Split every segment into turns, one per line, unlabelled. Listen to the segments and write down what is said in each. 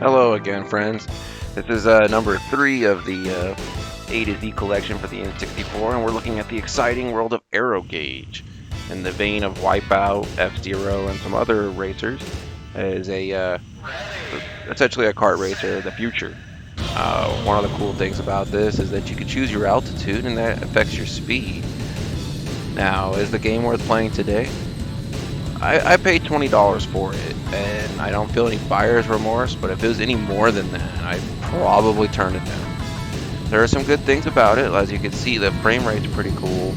Hello again, friends. This is number 3 of the A to Z collection for the N64, and we're looking at the exciting world of AeroGauge. In the vein of Wipeout, F-Zero, and some other racers, is essentially a kart racer of the future. One of the cool things about this is that you can choose your altitude, and that affects your speed. Now, is the game worth playing today? I paid $20 for it, and I don't feel any buyer's remorse, but if it was any more than that, I'd probably turn it down. There are some good things about it. As you can see, the frame rate's pretty cool.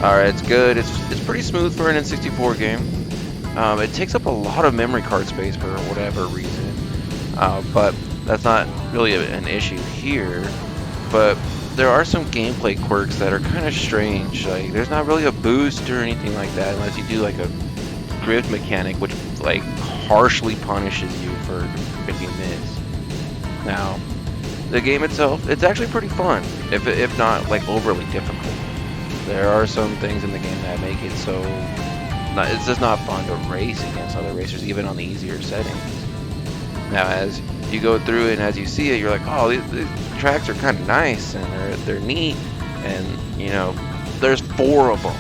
It's good. It's pretty smooth for an N64 game. It takes up a lot of memory card space for whatever reason, but that's not really an issue here. But there are some gameplay quirks that are kind of strange. Like, there's not really a boost or anything like that unless you do like a drift mechanic, which like harshly punishes you for if you miss. Now, the game itself, it's actually pretty fun, if not like overly difficult. There are some things in the game that make it so it's just not fun to race against other racers, even on the easier settings. Now, as you go through it and as you see it, you're like, oh, these tracks are kind of nice and they're neat, and you know, there's 4 of them.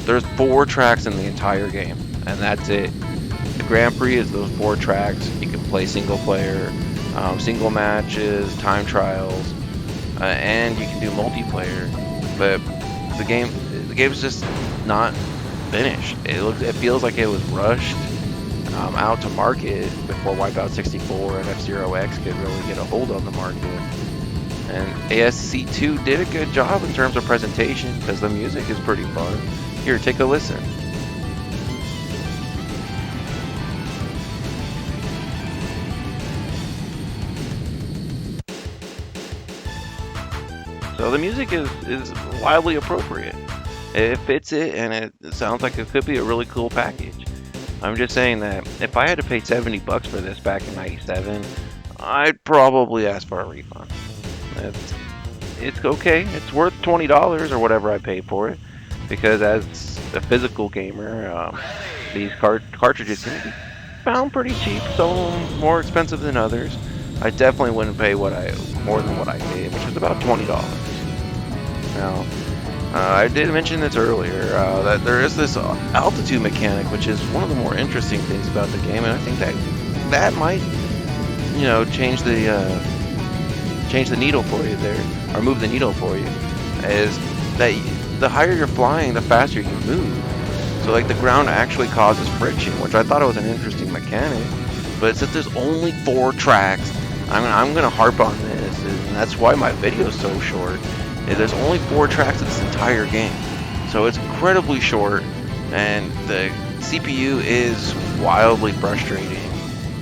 There's 4 tracks in the entire game, and that's it. The Grand Prix is those 4 tracks. You can play single player, single matches, time trials, and you can do multiplayer. But the game's just not finished. It feels like it was rushed out to market before Wipeout 64 and F-Zero X could really get a hold on the market. And ASC2 did a good job in terms of presentation because the music is pretty fun. Here, take a listen. So the music is wildly appropriate. It fits it, and it sounds like it could be a really cool package. I'm just saying that if I had to pay $70 for this back in '97, I'd probably ask for a refund. It's okay. It's worth $20 or whatever I paid for it, because as a physical gamer, these cartridges can be found pretty cheap, some more expensive than others. I definitely wouldn't pay more than what I paid, which was about $20. Now, I did mention this earlier, that there is this altitude mechanic, which is one of the more interesting things about the game, and I think that might, you know, change the needle for you there, or move the needle for you. Is that the higher you're flying, the faster you move. So like the ground actually causes friction, which I thought it was an interesting mechanic. But since there's only 4 tracks, I'm gonna harp on this, and that's why my video is so short. There's only 4 tracks in this entire game, so it's incredibly short, and the CPU is wildly frustrating.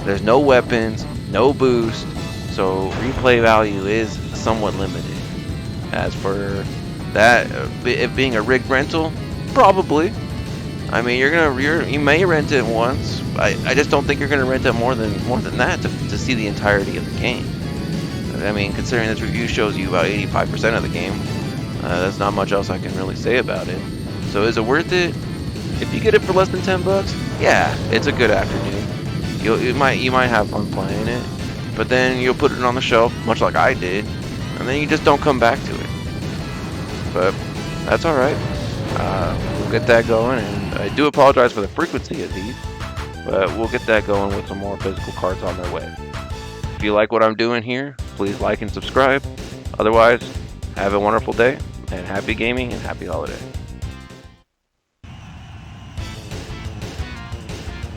There's no weapons, no boost, so replay value is somewhat limited. As for that, it being a rigged rental, probably. I mean, you may rent it once. I just don't think you're gonna rent it more than that to see the entirety of the game. I mean, considering this review shows you about 85% of the game, that's not much else I can really say about it. So is it worth it? If you get it for less than $10, yeah, it's a good afternoon. You might have fun playing it, but then you'll put it on the shelf, much like I did, and then you just don't come back to it. But that's all right. We'll get that going, and I do apologize for the frequency of these, but we'll get that going with some more physical cards on their way. If you like what I'm doing here, please like and subscribe. Otherwise, have a wonderful day, and happy gaming and happy holiday.